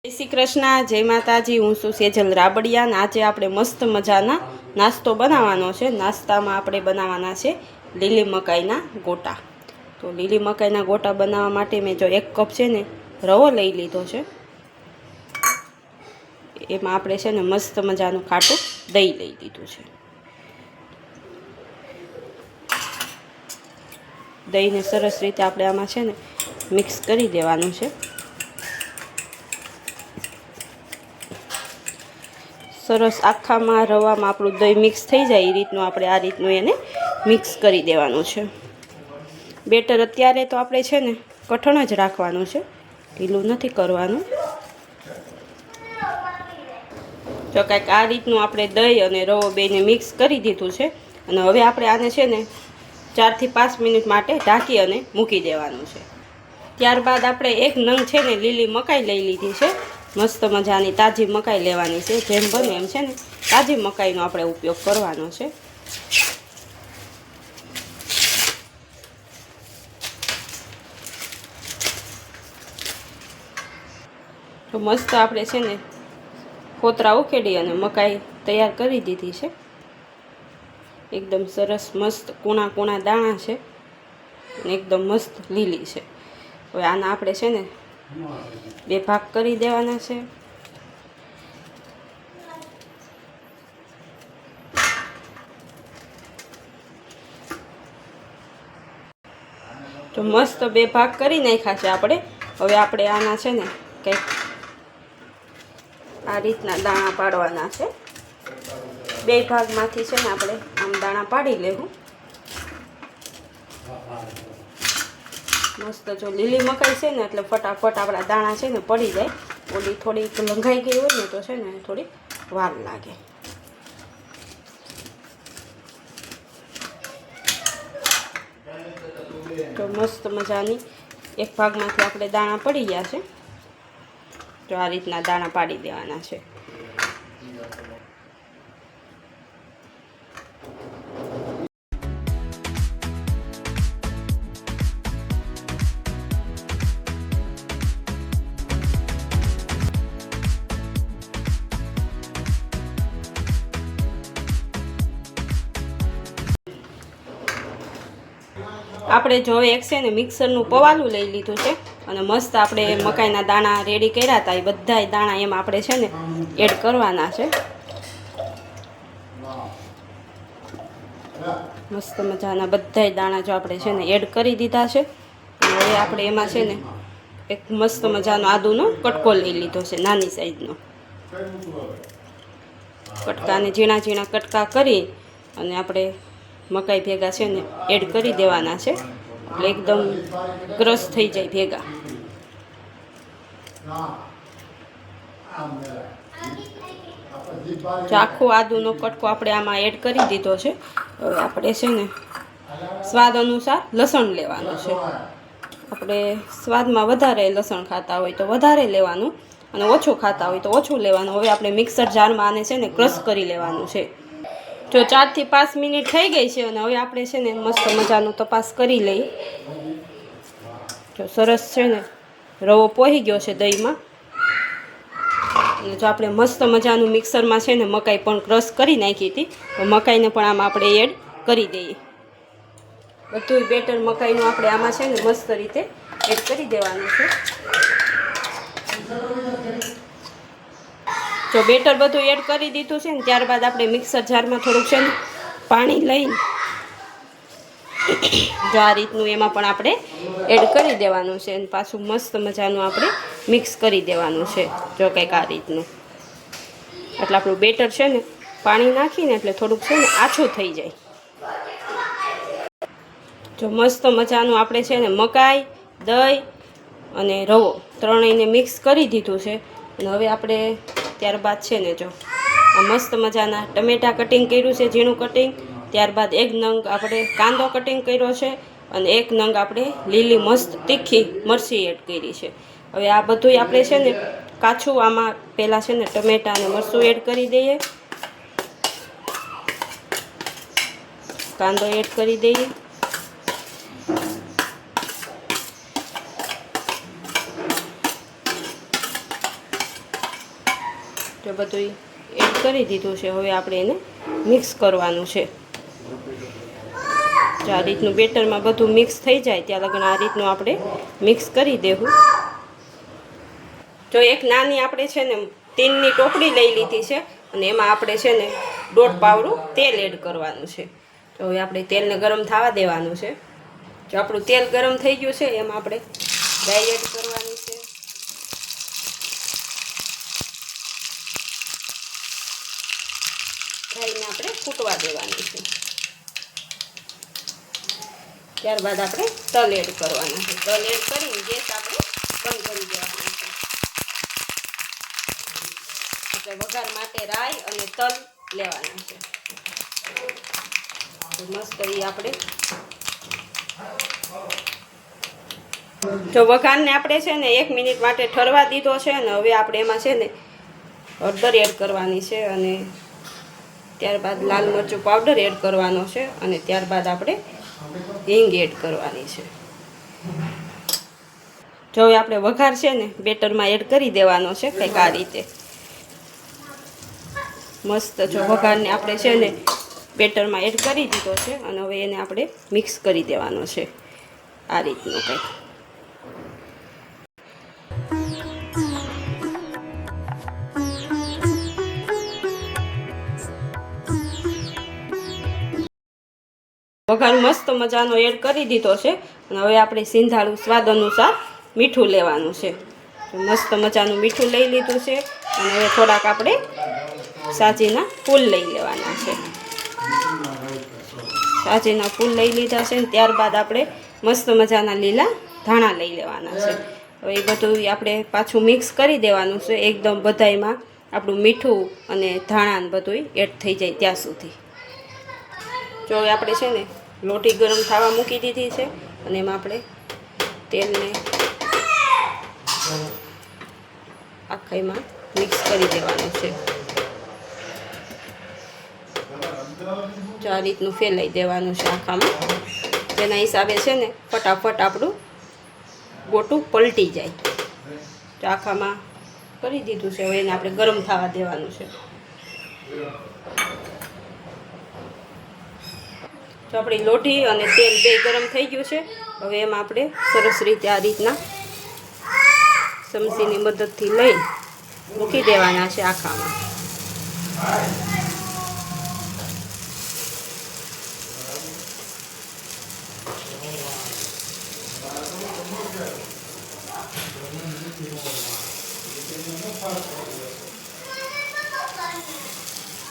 જય શ્રી કૃષ્ણ, જય માતાજી। હું છું સેજલ રાબડિયા ને આજે આપણે મસ્ત મજાના નાસ્તો બનાવવાનો છે। નાસ્તામાં આપણે બનાવવાના છે લીલી મકાઈના ગોટા। તો લીલી મકાઈના ગોટા બનાવવા માટે મેં જો 1 કપ છે ને રવો લઈ લીધો છે। એમાં આપણે છે ને મસ્ત મજાનું ખાટું દહીં લઈ લીધું છે। દહીંને સરસ રીતે આપણે આમાં છે ને મિક્સ કરી દેવાનું છે। સરસ આખામાં રવામાં આપણું દહીં મિક્સ થઈ જાય એ રીતનું આપણે આ રીતનું એને મિક્સ કરી દેવાનું છે। બેટર અત્યારે તો આપણે છે ને કઠણ જ રાખવાનું છે, ઢીલું નથી કરવાનું। જો કાંઈક આ રીતનું આપણે દહીં અને રવો બેને મિક્સ કરી દીધું છે અને હવે આપણે આને છે ને 4 થી 5 મિનિટ માટે ઢાંકી અને મૂકી દેવાનું છે। ત્યારબાદ આપણે 1 નંગ છે ને લીલી મકાઈ લઈ લીધી છે। મસ્ત મજાની તાજી મકાઈ લેવાની છે, જેમ બને એમ છે ને તાજી મકાઈનો આપણે ઉપયોગ કરવાનો છે। તો મસ્ત આપણે છે ને ફોતરા ઉકેડી અને મકાઈ તૈયાર કરી દીધી છે। એકદમ સરસ મસ્ત કૂણા કૂણા દાણા છે અને એકદમ મસ્ત લીલી છે। હવે આના આપણે છે ને 2 ભાગ કરી દેવાના છે। તો મસ્ત 2 ભાગ કરી નાખ્યા છે આપણે। હવે આપણે આના છે ને કંઈક આ રીતના દાણા પાડવાના છે। 2 ભાગમાંથી છે ને આપણે આમ દાણા પાડી લેવું। મસ્ત જો લીલી મકાઈ છે ને એટલે ફટાફટ આપણા દાણા છે ને પડી જાય। ઓલી થોડી લંઘાઈ ગઈ હોય ને તો છે ને થોડી વાર લાગે। તો મસ્ત મજાની 1 ભાગમાંથી આપણે દાણા પડી ગયા છે। તો આ રીતના દાણા પાડી દેવાના છે। આપણે જો એક છે ને મિક્સરનું પવાલું લઈ લીધું છે અને મસ્ત આપણે મકાઈના દાણા રેડી કર્યા હતા એ બધાય દાણા એમાં આપણે છે ને એડ કરવાના છે। મસ્ત મજાના બધાય દાણા જો આપણે છે ને એડ કરી દીધા છે। હવે આપણે એમાં છે ને એક મસ્ત મજાનો આદુનો કટકો લઈ લીધો છે, નાની સાઈઝનો કટકાને ઝીણા ઝીણા કટકા કરી અને આપણે મકાઈ ભેગા છે ને એડ કરી દેવાના છે એટલે એકદમ ક્રશ થઈ જાય ભેગા। આખો આદુનો કટકો આપણે આમાં એડ કરી દીધો છે। હવે આપણે છે ને સ્વાદ અનુસાર લસણ લેવાનું છે। આપણે સ્વાદમાં વધારે લસણ ખાતા હોય તો વધારે લેવાનું અને ઓછું ખાતા હોય તો ઓછું લેવાનું। હવે આપણે મિક્સર જારમાં આને છે ને ક્રશ કરી લેવાનું છે। જો 4 થી 5 મિનિટ થઈ ગઈ છે અને હવે આપણે છે ને મસ્ત મજાનો તપાસ કરી લઈએ। જો સરસ છે ને રવો પોહી ગયો છે દહીંમાં અને જો આપણે મસ્ત મજાનું મિક્સરમાં છે ને મકાઈ પણ ક્રશ કરી નાખી હતી તો મકાઈને પણ આમાં આપણે એડ કરી દઈએ। બધું બેટર મકાઈનું આપણે આમાં છે ને મસ્ત રીતે એડ કરી દેવાનું છે। જો બેટર બધું એડ કરી દીધું છે ને ત્યારબાદ આપણે મિક્સર જારમાં થોડુંક છે ને પાણી લઈ જો આ રીતનું એમાં પણ આપણે એડ કરી દેવાનું છે અને પાછું મસ્ત મજાનું આપણે મિક્સ કરી દેવાનું છે। જો કંઈક આ રીતનું એટલે આપણું બેટર છે ને પાણી નાખીને એટલે થોડુંક છે ને આછું થઈ જાય। જો મસ્ત મજાનું આપણે છે ને મકાઈ, દહીં અને રવો ત્રણેયને મિક્સ કરી દીધું છે અને હવે આપણે ત્યારબાદ છે ને જો આ મસ્ત મજાના ટમેટા કટિંગ કર્યું છે, ઝીણું કટિંગ। ત્યારબાદ 1 નંગ આપણે કાંદો કટિંગ કર્યો છે અને 1 નંગ આપણે લીલી મસ્ત તીખી મરચી એડ કરી છે। હવે આ બધું આપણે છે ને કાચું આમાં પહેલાં છે ને ટમેટા અને મરચું એડ કરી દઈએ, કાંદો એડ કરી દઈએ, બધું એડ કરી દીધું છે. હવે આપણે એને મિક્સ કરવાનું છે. જો આ રીતનું બેટરમાં બધું મિક્સ થઈ જાય ત્યાં લગન આ રીતનું આપણે મિક્સ કરી દેવું. જો એક નાની આપણે છે ને તીનની ટોપડી લઈ લીધી છે અને એમાં આપણે છે ને 1.5 પાવડું તેલ એડ કરવાનું છે. તો હવે આપણે તેલને ગરમ થવા દેવાનું છે. જો આપણું તેલ ગરમ થઈ ગયું છે એમાં આપણે રાઈ એડ કરવાની છે. રાઈને આપણે ફૂટવા દેવાની છે. ત્યારબાદ આપણે તલ એડ કરવાના છે. તલ એડ કરીને ગેસ આપણે બંધ કરી દેવાનો છે. આપણે વઘાર માટે રાઈ અને તલ લેવાના છે. મસ્ત એ આપણે જો વઘારને આપણે છે ને 1 મિનિટ માટે ઠરવા દીધો છે અને હવે આપણે એમાં છે ને હળદર એડ કરવાની છે અને ત્યારબાદ લાલ મરચું પાવડર એડ કરવાનો છે અને ત્યારબાદ આપણે હિંગ એડ કરવાની છે. જો હવે આપણે વઘાર છે ને બેટરમાં એડ કરી દેવાનો છે કંઈક આ રીતે. મસ્ત જો વઘારને આપણે છે ને બેટરમાં એડ કરી દીધો છે અને હવે એને આપણે મિક્સ કરી દેવાનો છે આ રીતનું કંઈક. વઘાર મસ્ત મજાનો એડ કરી દીધો છે અને હવે આપણે સિંધાળું સ્વાદ અનુસાર મીઠું લેવાનું છે. મસ્ત મજાનું મીઠું લઈ લીધું છે અને હવે થોડાક આપણે સાજીના ફૂલ લઈ લેવાના છે. સાજીના ફૂલ લઈ લીધા છે ને ત્યારબાદ આપણે મસ્ત મજાના લીલા ધાણા લઈ લેવાના છે. હવે એ બધું આપણે પાછું મિક્સ કરી દેવાનું છે એકદમ બધાયમાં આપણું મીઠું અને ધાણા ને બધું એડ થઈ જાય ત્યાં સુધી. જો હવે આપણે છે ને લોટી ગરમ થવા મૂકી દીધી છે અને એમાં આપણે તેલને આખાઈમાં મિક્સ કરી દેવાનું છે. જો આ રીતનું ફેલાઈ દેવાનું છે આખામાં. જેના હિસાબે છે ને ફટાફટ આપણું ગોટું પલટી જાય. તો આખામાં કરી દીધું છે. હવે એને આપણે ગરમ થવા દેવાનું છે. તો આપણી લોટી અને તેલ બે ગરમ થઈ ગયું છે. હવે એમાં આપણે સરસ રીતે આ રીતના ચમચીની મદદથી લઈ મૂકી દેવાના છે આખામાં.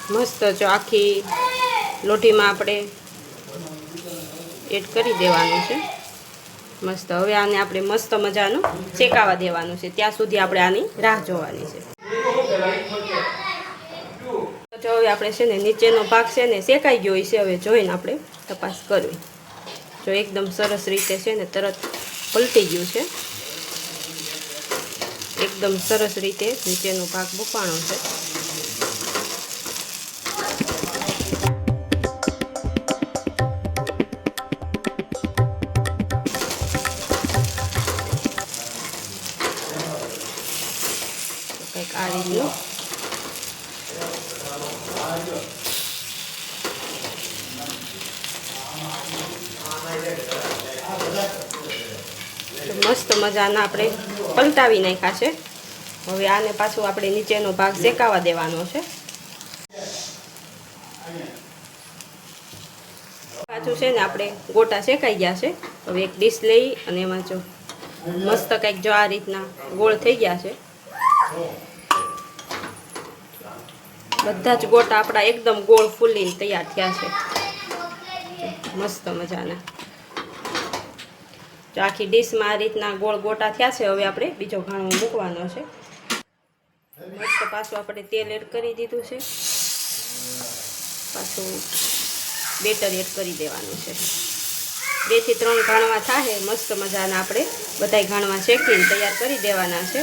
મસ્ત જો આખી લોટીમાં આપણે એડ કરી દેવાનું છે. મસ્ત હવે આને આપણે મસ્ત મજાનું શેકાવા દેવાનું છે. ત્યાં સુધી આપણે આની રાહ જોવાની છે. જો હવે આપણે છે ને નીચેનો ભાગ છે ને શેકાઈ ગયો છે. હવે જોઈને આપણે તપાસ કરવી. જો એકદમ સરસ રીતે છે ને તરત પલટી ગયું છે. એકદમ સરસ રીતે નીચેનો ભાગ બફાણો છે. કંઈક આ રીતનું મસ્ત મજાના આપણે પલટાવી નાખ્યા છે. હવે આને પાછું આપણે નીચેનો ભાગ શેકાવા દેવાનો છે. પાછું છે ને આપણે ગોટા શેકાઈ ગયા છે. હવે એક ડીશ લઈ અને એમાં જો મસ્ત કંઈક જો આ રીતના ગોળ થઈ ગયા છે. બધા જ ગોટા આપણા એકદમ ગોળ ફૂલીને તૈયાર થયા છે. મસ્ત મજાના જો આખી ડીશમાં આ રીતના ગોળ ગોટા થયા છે. હવે આપણે બીજો ઘાણો મૂકવાનો છે. મસ્ત પાછું આપણે તેલ એડ કરી દીધું છે. પાછું બેટર એડ કરી દેવાનું છે. 2 થી 3 ઘાણવા થાય મસ્ત મજાના આપણે બધાય ઘાણવા શેકીને તૈયાર કરી દેવાના છે.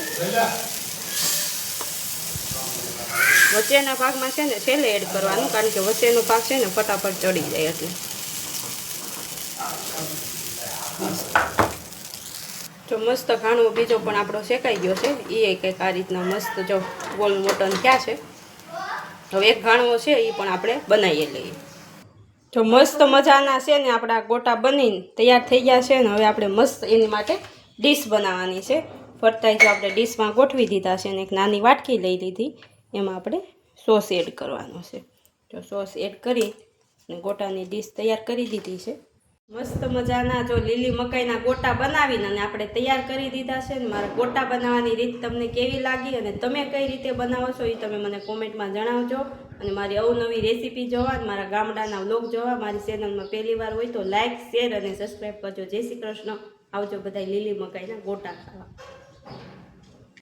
વચ્ચેના ભાગમાં છે ને છેલ્લે એડ કરવાનું, કારણ કે વચ્ચેનો ભાગ છે ને ફટાફટ ચડી જાય એટલે. જો મસ્ત ઘાણો બીજો પણ આપણો શેકાઈ ગયો છે. એ કંઈક આ રીતના મસ્ત જો ગોલ મોટન થયા છે. હવે એક ઘાણવો છે એ પણ આપણે બનાવી લઈએ. જો મસ્ત મજાના છે ને આપણા ગોટા બનીને તૈયાર થઈ ગયા છે ને હવે આપણે મસ્ત એની માટે ડીશ બનાવવાની છે. ફરતાઈ જો આપણે ડીશમાં ગોઠવી દીધા છે ને એક નાની વાટકી લઈ લીધી, એમાં આપણે સોસ એડ કરવાનો છે. જો સોસ એડ કરી અને ગોટાની ડીશ તૈયાર કરી દીધી છે. મસ્ત મજાના જો લીલી મકાઈના ગોટા બનાવીને અને આપણે તૈયાર કરી દીધા છે ને મારા ગોટા બનાવવાની રીત તમને કેવી લાગી અને તમે કઈ રીતે બનાવો છો એ તમે મને કોમેન્ટમાં જણાવજો. અને મારી અવનવી રેસીપી જોવા અને મારા ગામડાના વ્લોગ જોવા મારી ચેનલમાં પહેલી વાર હોય તો લાઇક, શેર અને સબસ્ક્રાઈબ કરજો. જય શ્રી કૃષ્ણ. આવજો બધા લીલી મકાઈના ગોટા ખાવા.